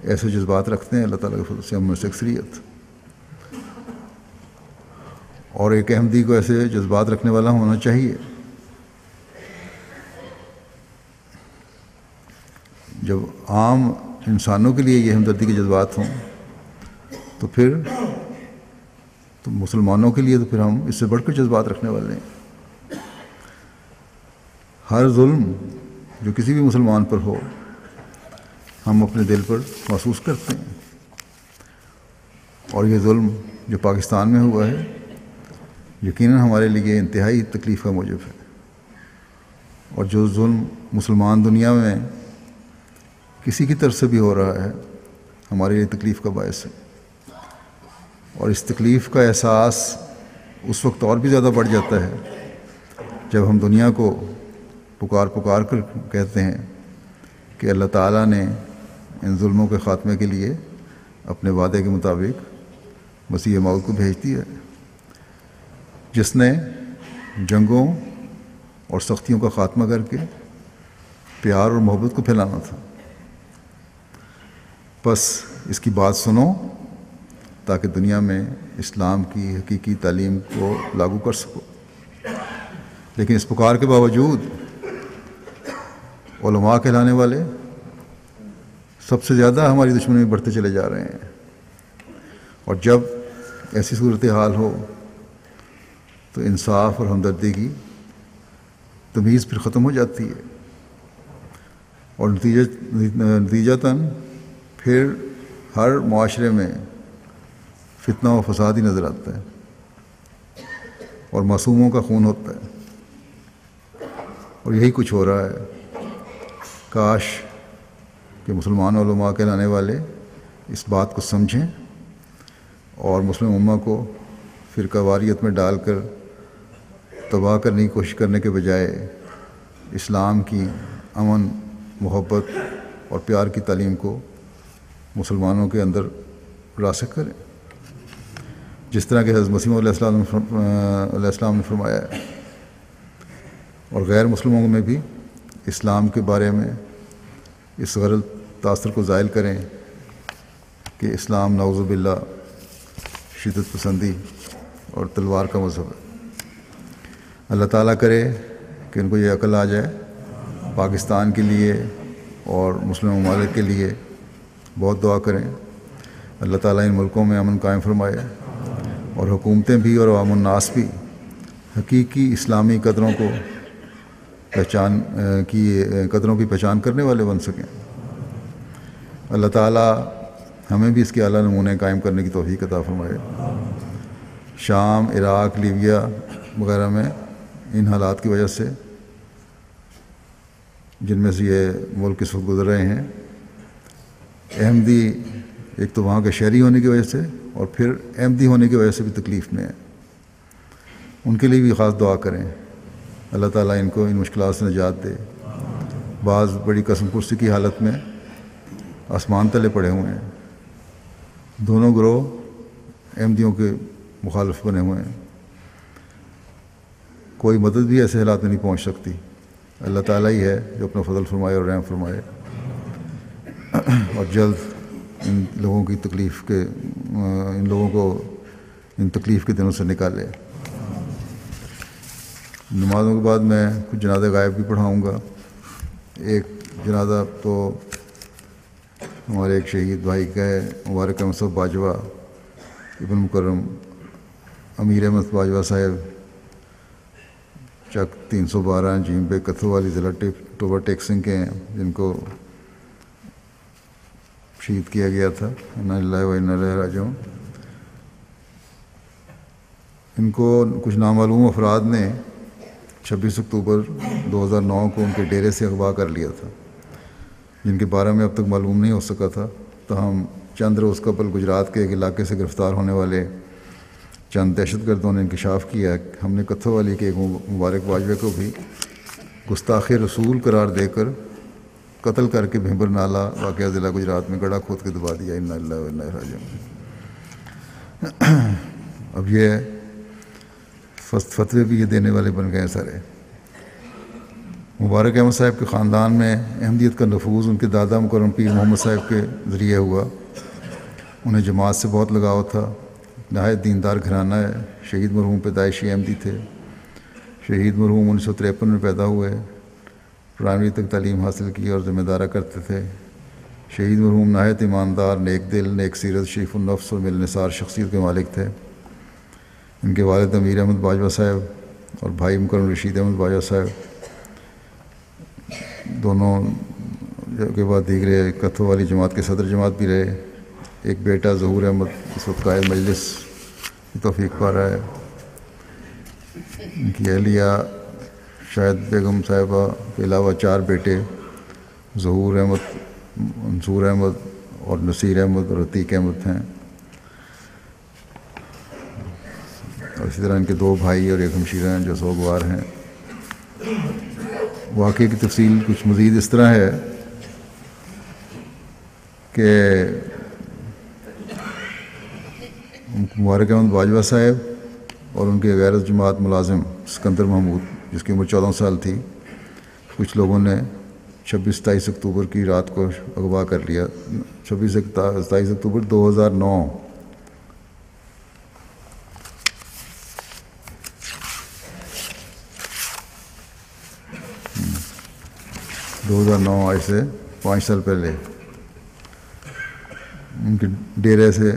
ایسے جذبات رکھتے ہیں، اللہ تعالیٰ کے فضل سے ہم میں سے اکثریت، اور ایک احمدی کو ایسے جذبات رکھنے والا ہونا چاہیے۔ جب عام انسانوں کے لیے یہ ہمدردی کے جذبات ہوں تو پھر تو مسلمانوں کے لیے تو پھر ہم اس سے بڑھ کر جذبات رکھنے والے ہیں۔ ہر ظلم جو کسی بھی مسلمان پر ہو ہم اپنے دل پر محسوس کرتے ہیں، اور یہ ظلم جو پاکستان میں ہوا ہے یقیناً ہمارے لیے انتہائی تکلیف کا موجب ہے، اور جو ظلم مسلمان دنیا میں کسی کی طرف سے بھی ہو رہا ہے ہمارے لیے تکلیف کا باعث ہے، اور اس تکلیف کا احساس اس وقت اور بھی زیادہ بڑھ جاتا ہے جب ہم دنیا کو پکار کر کہتے ہیں کہ اللہ تعالیٰ نے ان ظلموں کے خاتمے کے لیے اپنے وعدے کے مطابق مسیح موعود کو بھیج دیا ہے، جس نے جنگوں اور سختیوں کا خاتمہ کر کے پیار اور محبت کو پھیلانا تھا۔ بس اس کی بات سنو تاکہ دنیا میں اسلام کی حقیقی تعلیم کو لاگو کر سکو۔ لیکن اس پکار کے باوجود علماء کہلانے والے سب سے زیادہ ہماری دشمنی میں بڑھتے چلے جا رہے ہیں، اور جب ایسی صورتحال ہو تو انصاف اور ہمدردی کی تمیز پھر ختم ہو جاتی ہے، اور نتیجتاً پھر ہر معاشرے میں فتنہ و فساد ہی نظر آتا ہے اور معصوموں کا خون ہوتا ہے، اور یہی کچھ ہو رہا ہے۔ کاش کہ مسلمان علماء کہلانے والے اس بات کو سمجھیں اور مسلم امہ کو فرقہ واریت میں ڈال کر تباہ کرنے کی کوشش کرنے کے بجائے اسلام کی امن، محبت اور پیار کی تعلیم کو مسلمانوں کے اندر راسخ کریں، جس طرح کہ حضرت مسیح علیہ السلام نے فرمایا ہے، اور غیر مسلموں میں بھی اسلام کے بارے میں اس غلط تاثر کو زائل کریں کہ اسلام نعوذ باللہ شدت پسندی اور تلوار کا مذہب ہے۔ اللہ تعالیٰ کرے کہ ان کو یہ عقل آ جائے۔ پاکستان کے لیے اور مسلم ممالک کے لیے بہت دعا کریں، اللہ تعالیٰ ان ملکوں میں امن قائم فرمائے، اور حکومتیں بھی اور عوام الناس بھی حقیقی اسلامی قدروں کی پہچان کرنے والے بن سکیں۔ اللہ تعالیٰ ہمیں بھی اس کے اعلیٰ نمونے قائم کرنے کی توفیق عطا فرمائے۔ شام، عراق، لیبیا وغیرہ میں ان حالات کی وجہ سے جن میں سے یہ ملک اس وقت گزر رہے ہیں، احمدی ایک تو وہاں کے شہری ہونے کی وجہ سے اور پھر احمدی ہونے کی وجہ سے بھی تکلیف میں ہیں، ان کے لیے بھی خاص دعا کریں، اللہ تعالیٰ ان کو ان مشکلات سے نجات دے۔ بعض بڑی قسم پرسی کی حالت میں آسمان تلے پڑے ہوئے ہیں، دونوں گروہ احمدیوں کے مخالف بنے ہوئے ہیں، کوئی مدد بھی ایسے حالات میں نہیں پہنچ سکتی، اللہ تعالیٰ ہی ہے جو اپنا فضل فرمائے اور رحم فرمائے، اور جلد ان لوگوں کو ان تکلیف کے دنوں سے نکالے۔ نمازوں کے بعد میں کچھ جنازہ غائب بھی پڑھاؤں گا۔ ایک جنازہ تو ہمارے ایک شہید بھائی کا ہے، مبارک احمد صاحب باجوہ ابن مکرم امیر احمد باجوہ صاحب چک 312 جیم پہ کتھو والی ضلع ٹوبہ ٹیک سنگھ کے ہیں، جن کو شہید کیا گیا تھا۔ انا للہ و انا الیہ راجعون۔ ان کو کچھ نامعلوم افراد نے 26 اکتوبر 2009 کو ان کے ڈیرے سے اغوا کر لیا تھا، جن کے بارے میں اب تک معلوم نہیں ہو سکا تھا۔ تاہم چند روز قبل گجرات کے ایک علاقے سے گرفتار ہونے والے چند دہشت گردوں نے انکشاف کیا کہ ہم نے کتھو والی کے ایک مبارک باجوے کو بھی گستاخ رسول قرار دے کر قتل کر کے بھیمبر نالہ واقعہ ضلع گجرات میں گڑھا کھود کے دبا دیا۔ انا للہ و انا الیہ راجعون۔ اب یہ فتوے بھی یہ دینے والے بن گئے سارے۔ مبارک احمد صاحب کے خاندان میں احمدیت کا نفوذ ان کے دادا مکرم پیر محمد صاحب کے ذریعے ہوا۔ انہیں جماعت سے بہت لگاؤ تھا، نہایت دیندار گھرانہ ہے۔ شہید مرحوم پیدائشی احمدی تھے۔ شہید مرحوم 1953 میں پیدا ہوئے، پرائمری تک تعلیم حاصل کی اور ذمہ دارہ کرتے تھے۔ شہید مرحوم نہایت ایماندار، نیک دل، نیک سیرت، شریف النفس اور ملنسار شخصیت کے مالک تھے۔ ان کے والد امیر احمد باجوہ صاحب اور بھائی مکرم رشید احمد باجوہ صاحب دونوں کے بعد دیگرے کتھو والی جماعت کے صدر جماعت بھی رہے۔ ایک بیٹا ظہور احمد اس وقت قائد مجلس کی توفیق پا رہا ہے۔ ان کی اہلیہ شاہد بیگم صاحبہ کے علاوہ 4 بیٹے ظہور احمد، منصور احمد اور نصیر احمد اور عتیق احمد ہیں، اور اسی طرح ان کے 2 بھائی اور ایک ہمشیرہ ہیں جو سوگوار ہیں۔ واقعے کی تفصیل کچھ مزید اس طرح ہے کہ مبارک احمد باجوہ صاحب اور ان کے غیرت جماعت ملازم سکندر محمود، جس کی عمر 14 سال تھی، کچھ لوگوں نے 26-27 اکتوبر کی رات کو اغوا کر لیا۔ 26-27 اکتوبر 2009 آج سے 5 سال پہلے ان کے ڈیرے سے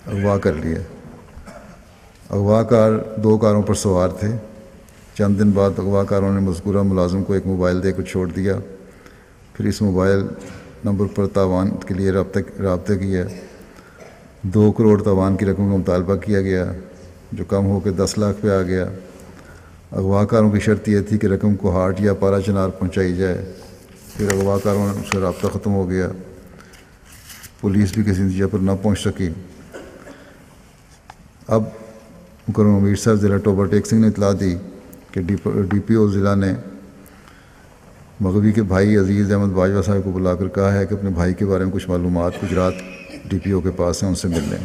اغوا کر لیا۔ اغوا کار 2 کاروں پر سوار تھے۔ چند دن بعد اغوا کاروں نے مذکورہ ملازم کو ایک موبائل دے کر چھوڑ دیا، پھر اس موبائل نمبر پر تاوان کے لیے رابطہ کیا۔ 2 کروڑ تاوان کی رقم کا مطالبہ کیا گیا، جو کم ہو کے 10 لاکھ پہ آ گیا۔ اغوا کاروں کی شرط یہ تھی کہ رقم کو ہاٹ یا پارا چنار پہنچائی جائے۔ پھر اغوا کاروں سے رابطہ ختم ہو گیا، پولیس بھی کسی نتیجے پر نہ پہنچ سکی۔ اب مکرم امیر صاحب ضلع ٹوبہ ٹیک سنگھ نے اطلاع دی کہ ڈی پی او ضلع نے مغوی کے بھائی عزیز احمد باجوہ صاحب کو بلا کر کہا ہے کہ اپنے بھائی کے بارے میں کچھ معلومات گجرات ڈی پی او کے پاس ہیں، ان سے مل لیں۔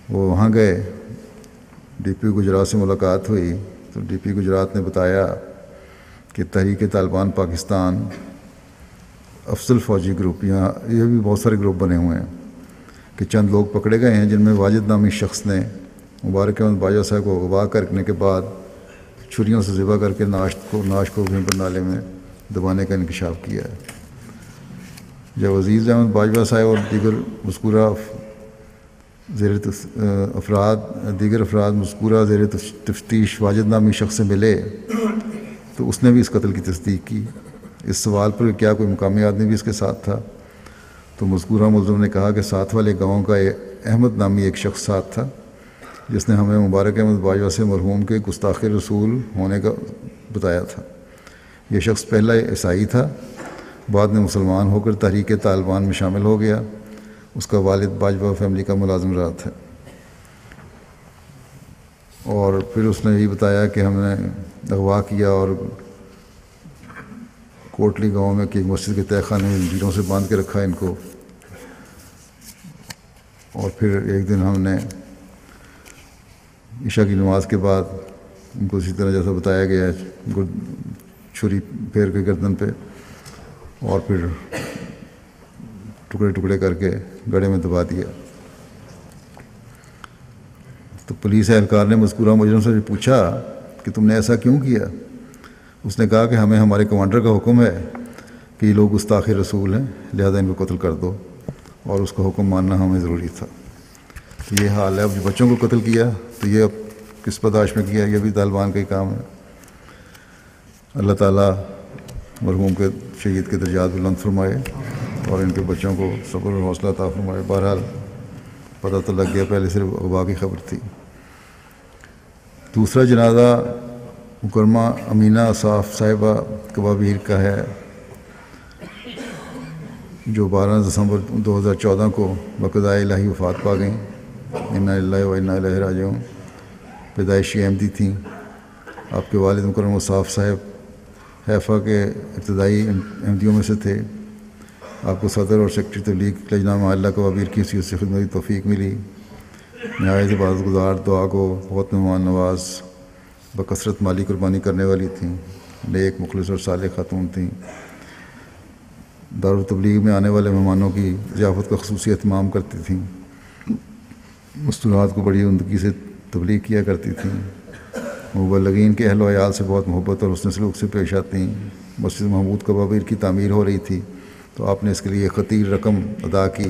وہ وہاں گئے، ڈی پی او گجرات سے ملاقات ہوئی تو ڈی پی گجرات نے بتایا کہ تحریک طالبان پاکستان افضل فوجی گروپ، یہاں یہ بھی بہت سارے گروپ بنے ہوئے ہیں، کہ چند لوگ پکڑے گئے ہیں جن میں واجد نامی شخص نے مبارک احمد باجوہ صاحب کو اغوا کرنے کے بعد چھریوں سے ذبح کر کے ناش کو بھیمبر نالے میں دبانے کا انکشاف کیا ہے۔ جب عزیز احمد باجوہ صاحب اور دیگر افراد مذکورہ زیر تفتیش واجد نامی شخص سے ملے تو اس نے بھی اس قتل کی تصدیق کی۔ اس سوال پر کیا کوئی مقامی آدمی بھی اس کے ساتھ تھا، تو مذکورہ ملزم نے کہا کہ ساتھ والے گاؤں کا احمد نامی ایک شخص ساتھ تھا، جس نے ہمیں مبارک احمد باجوہ سے مرحوم کے گستاخ رسول ہونے کا بتایا تھا۔ یہ شخص پہلا عیسائی تھا، بعد میں مسلمان ہو کر تحریک طالبان میں شامل ہو گیا۔ اس کا والد باجوہ فیملی کا ملازم رہا تھا، اور پھر اس نے یہی بتایا کہ ہم نے اغوا کیا اور کوٹلی گاؤں میں کہ ایک مسجد کے تہہ خانے میں زنجیروں سے باندھ کے رکھا ان کو، اور پھر ایک دن ہم نے عشاء کی نماز کے بعد ان کو اسی طرح جیسا بتایا گیا ہے چھری پھیر کے گردن پہ، اور پھر ٹکڑے ٹکڑے کر کے گڑھے میں دبا دیا۔ تو پولیس اہلکار نے مذکورہ مجرم سے پوچھا کہ تم نے ایسا کیوں کیا؟ اس نے کہا کہ ہمیں ہمارے کمانڈر کا حکم ہے کہ یہ لوگ گستاخ رسول ہیں، لہذا ان کو قتل کر دو، اور اس کا حکم ماننا ہمیں ضروری تھا۔ یہ حال ہے. اب جو بچوں کو قتل کیا تو یہ اب کس پداش میں کیا؟ یہ بھی طالبان کا ہی کام ہے. اللہ تعالیٰ مرحوم کے شہید کے درجات بلند فرمائے اور ان کے بچوں کو صبر اور حوصلہ عطا فرمائے. بہرحال پتہ تو لگ گیا، پہلے صرف اغوا کی خبر تھی. دوسرا جنازہ مکرمہ امینہ اصاف صاحبہ کبابیر کا ہے، جو 12 دسمبر 2014 کو بقضائے الہی وفات پا گئیں. انا للہ و انا الیہ راجعون. پیدائشی احمدی تھیں. آپ کے والد مکرم اصاف صاحب حیفا کے ابتدائی احمدیوں میں سے تھے. آپ کو صدر اور سیکرٹری تبلیغ لجنہ محلہ کبابیر کی حیثیت سے خدمت توفیق ملی. نہایت عبادت گزار، دعا کو بہت مہمان نواز، بکثرت مالی قربانی کرنے والی تھیں. نیک، مخلص اور صالح خاتون تھیں. دارالتبلیغ میں آنے والے مہمانوں کی ضیافت کا خصوصی اہتمام کرتی تھیں. مستورات کو بڑی عمدگی سے تبلیغ کیا کرتی تھیں. مبلغین کے اہل و عیال سے بہت محبت اور حسن سلوک سے پیش آتی ہیں. مسجد محمود کبابیر کی تعمیر ہو رہی تھی تو آپ نے اس کے لیے خطیر رقم ادا کی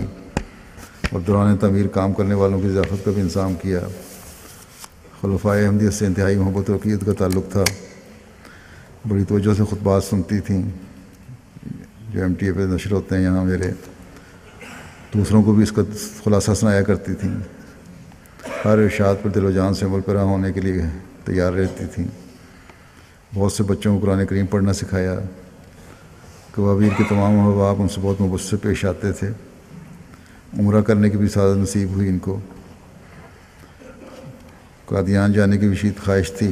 اور دوران تعمیر کام کرنے والوں کی ضیافت کا بھی انتظام کیا. خلفائے احمدیت سے انتہائی محبت اور عقیدت کا تعلق تھا. بڑی توجہ سے خطبات سنتی تھیں جو ایم ٹی اے پہ نشر ہوتے ہیں یہاں میرے. دوسروں کو بھی اس کا خلاصہ سنایا کرتی تھیں. ہر ارشاد پر دل و جان سے عمل پیرا ہونے کے لیے تیار رہتی تھیں. بہت سے بچوں کو قرآن کریم پڑھنا سکھایا. کبابیر کے تمام احباب ان سے بہت محبت سے پیش آتے تھے. عمرہ کرنے کی بھی سعادت نصیب ہوئی ان کو. قادیان جانے کی بھی شدید خواہش تھی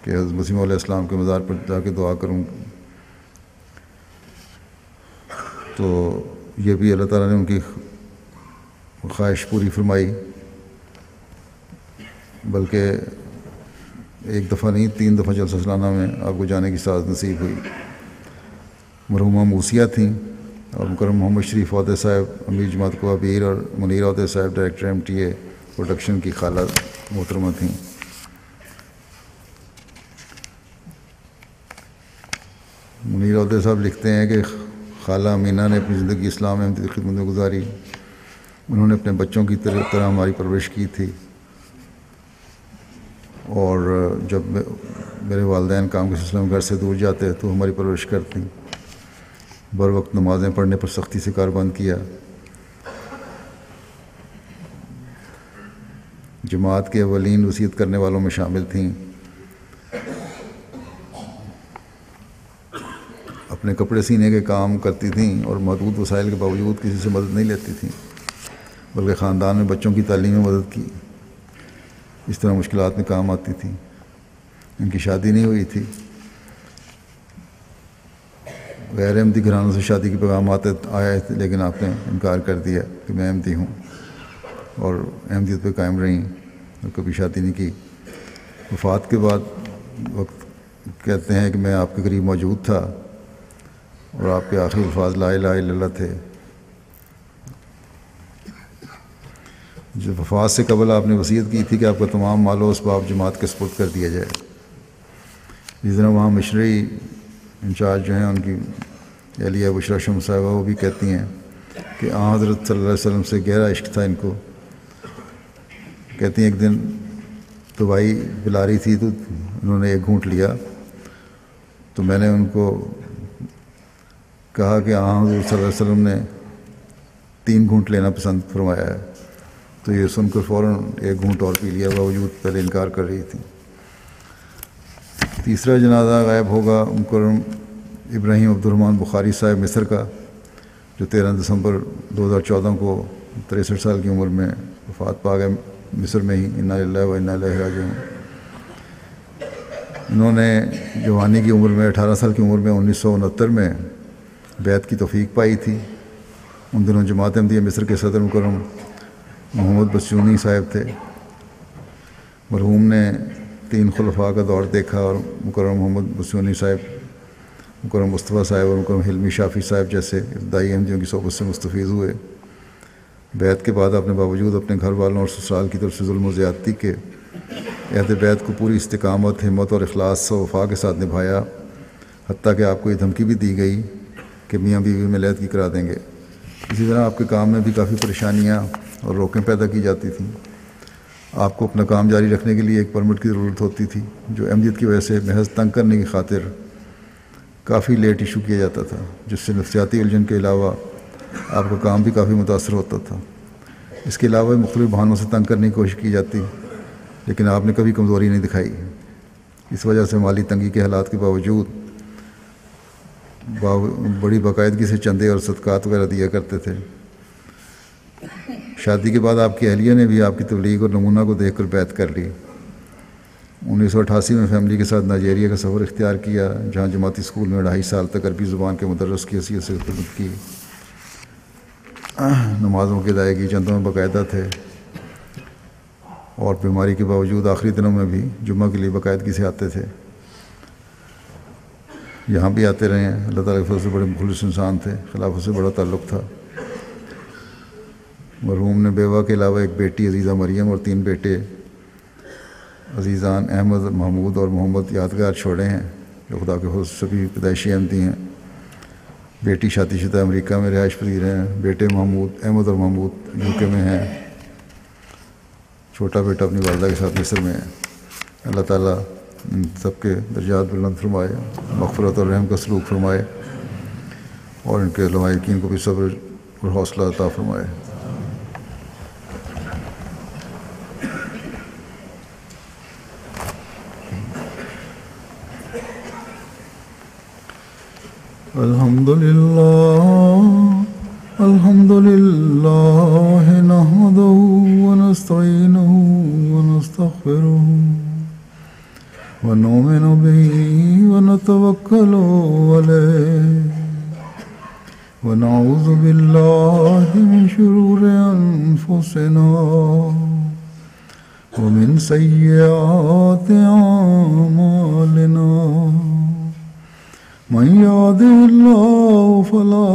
کہ حضرت مسیح علیہ السلام کے مزار پر جا کے دعا کروں. تو یہ بھی اللہ تعالیٰ نے ان کی خواہش پوری فرمائی، بلکہ ایک دفعہ نہیں 3 دفعہ جلسہ سالانہ میں آپ کو جانے کی سعادت نصیب ہوئی. مرحومہ موسیہ تھیں اور مکرم محمد شریف عہدے صاحب امیر جماعت کبابیر اور منیر عہدے صاحب director M T A production کی خالہ محترمہ تھیں. منیر عہدے صاحب لکھتے ہیں کہ خالہ امینہ نے اپنی زندگی اسلام احمدی کی خدمت میں گزاری. انہوں نے اپنے بچوں کی طرح ہماری پرورش کی تھی، اور جب میرے والدین کام کے سلسلے میں گھر سے دور جاتے تو ہماری پرورش کرتی. بر وقت نمازیں پڑھنے پر سختی سے کاربند کیا. جماعت کے اولین وصیت کرنے والوں میں شامل تھیں. اپنے کپڑے سینے کے کام کرتی تھیں اور محدود وسائل کے باوجود کسی سے مدد نہیں لیتی تھیں، بلکہ خاندان میں بچوں کی تعلیم میں مدد کی. اس طرح مشکلات میں کام آتی تھیں. ان کی شادی نہیں ہوئی تھی. غیر احمدی گھرانوں سے شادی کے پیغامات آئے تھے، لیکن آپ نے انکار کر دیا کہ میں احمدی ہوں، اور احمدیت پہ قائم رہیں اور کبھی شادی نہیں کی. وفات کے بعد وقت کہتے ہیں کہ میں آپ کے قریب موجود تھا اور آپ کے آخری الفاظ لا الہ الا اللہ تھے. جب وفات سے قبل آپ نے وصیت کی تھی کہ آپ کا تمام مال و اسباب جماعت کے سپرد کر دیا جائے. جس طرح وہاں مشرعی انچارج جو ہیں ان کی اہلیہ بشریٰ شمس صاحبہ، وہ بھی کہتی ہیں کہ حضرت صلی اللہ علیہ وسلم سے گہرا عشق تھا ان کو. کہتی ہیں ایک دن دوائی پلا رہی تھی تو انہوں نے ایک گھونٹ لیا، تو میں نے ان کو کہا کہ حضرت صلی اللہ علیہ وسلم نے 3 گھونٹ لینا پسند فرمایا ہے. تو یہ سن کر فوراً ایک گھونٹ اور پی لیا، باوجود پہلے انکار کر رہی تھی. تیسرا جنازہ غائب ہوگا مکرم ابراہیم عبد الرحمن بخاری صاحب مصر کا، جو 13 دسمبر 2014 کو 63 سال کی عمر میں وفات پا گئے مصر میں ہی. انا للہ و انا الیہ راجعون. انہوں نے جوانی کی عمر میں 18 سال کی عمر میں 1969 میں بیعت کی توفیق پائی تھی. ان دنوں جماعت احمدیہ مصر کے صدر مکرم محمد بسیونی صاحب تھے. مرحوم نے 3 خلفاء کا دور دیکھا اور مکرم محمد بسیونی صاحب، مکرم مصطفیٰ صاحب اور مکرم حلمی شافی صاحب جیسے ابتدائی احمدیوں کی صحبت سے مستفید ہوئے. بیعت کے بعد آپ نے باوجود اپنے گھر والوں اور سسرال کی طرف سے ظلم و زیادتی کے عہد بیعت کو پوری استقامت، ہمت اور اخلاص و وفا کے ساتھ نبھایا، حتیٰ کہ آپ کو یہ دھمکی بھی دی گئی کہ میاں بیوی میں علیحدگی کرا دیں گے. اسی طرح آپ کے کام میں بھی کافی پریشانیاں اور روکیں پیدا کی جاتی تھیں. آپ کو اپنا کام جاری رکھنے کے لیے ایک پرمٹ کی ضرورت ہوتی تھی جو احمدیت کی وجہ سے محض تنگ کرنے کی خاطر کافی لیٹ ایشو کیا جاتا تھا، جس سے نفسیاتی الجھن کے علاوہ آپ کا کام بھی کافی متاثر ہوتا تھا. اس کے علاوہ مختلف بہانوں سے تنگ کرنے کی کوشش کی جاتی، لیکن آپ نے کبھی کمزوری نہیں دکھائی. اس وجہ سے مالی تنگی کے حالات کے باوجود بڑی باقاعدگی سے چندے اور صدقات وغیرہ دیا کرتے تھے. شادی کے بعد آپ کی اہلیہ نے بھی آپ کی تبلیغ اور نمونہ کو دیکھ کر بیعت کر لی. 1988 میں فیملی کے ساتھ نائجیریا کا سفر اختیار کیا، جہاں جماعتی اسکول میں 2.5 سال تک عربی زبان کے مدرس کی حیثیت سے خدمت کی. نمازوں کی ادائیگی چندوں میں باقاعدہ تھے، اور بیماری کے باوجود آخری دنوں میں بھی جمعہ کے لیے باقاعدگی سے آتے تھے. یہاں بھی آتے رہے ہیں. اللہ تعالیٰ کے فضل سے بڑے مخلص انسان تھے، خلافت سے بڑا تعلق تھا. مرحوم نے بیوہ کے علاوہ ایک بیٹی عزیزہ مریم اور 3 بیٹے عزیزان احمد، محمود اور محمد یادگار چھوڑے ہیں، جو خدا کے فضل سے بھی پیدائشی احمدی ہیں. بیٹی شادی شدہ امریکہ میں رہائش پذیر ہیں. بیٹے محمود، احمد اور محمود UK میں ہیں. چھوٹا بیٹا اپنی والدہ کے ساتھ مصر میں ہے. اللہ تعالیٰ ان سب کے درجات بلند فرمائے، مغفرت اور رحم کا سلوک فرمائے، اور ان کے لوائقین کو بھی صبر اور حوصلہ عطا فرمائے. الحمد لله نحمده ونستعينه ونستغفره ونؤمن به ونتوكل عليه ونعوذ بالله من شرور أنفسنا ومن سيئات أعمالنا. من يهده الله فلا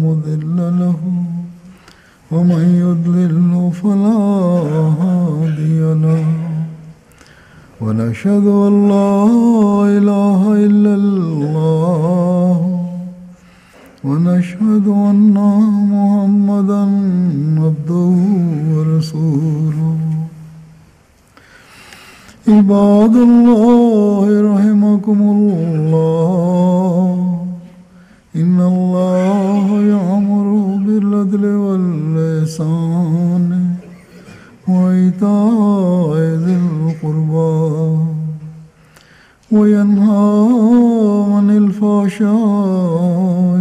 مضل له ومن يضلل فلا هادي له. ونشهد أن لا إله إلا الله ونشهد أن محمدا عبده ورسوله. عباد الله رحمكم الله، إن الله يأمر بالعدل والإحسان وإيتاء ذي القربى وينهى عن الفحشاء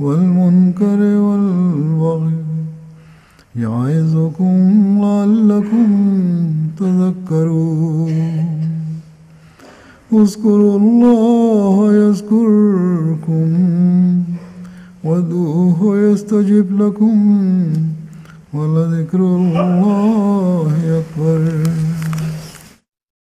والمنكر والبغي يعظكم لعلكم تذكرون. اذكروا الله يذكركم وادعوه يستجب لكم ولذكر الله أكبر.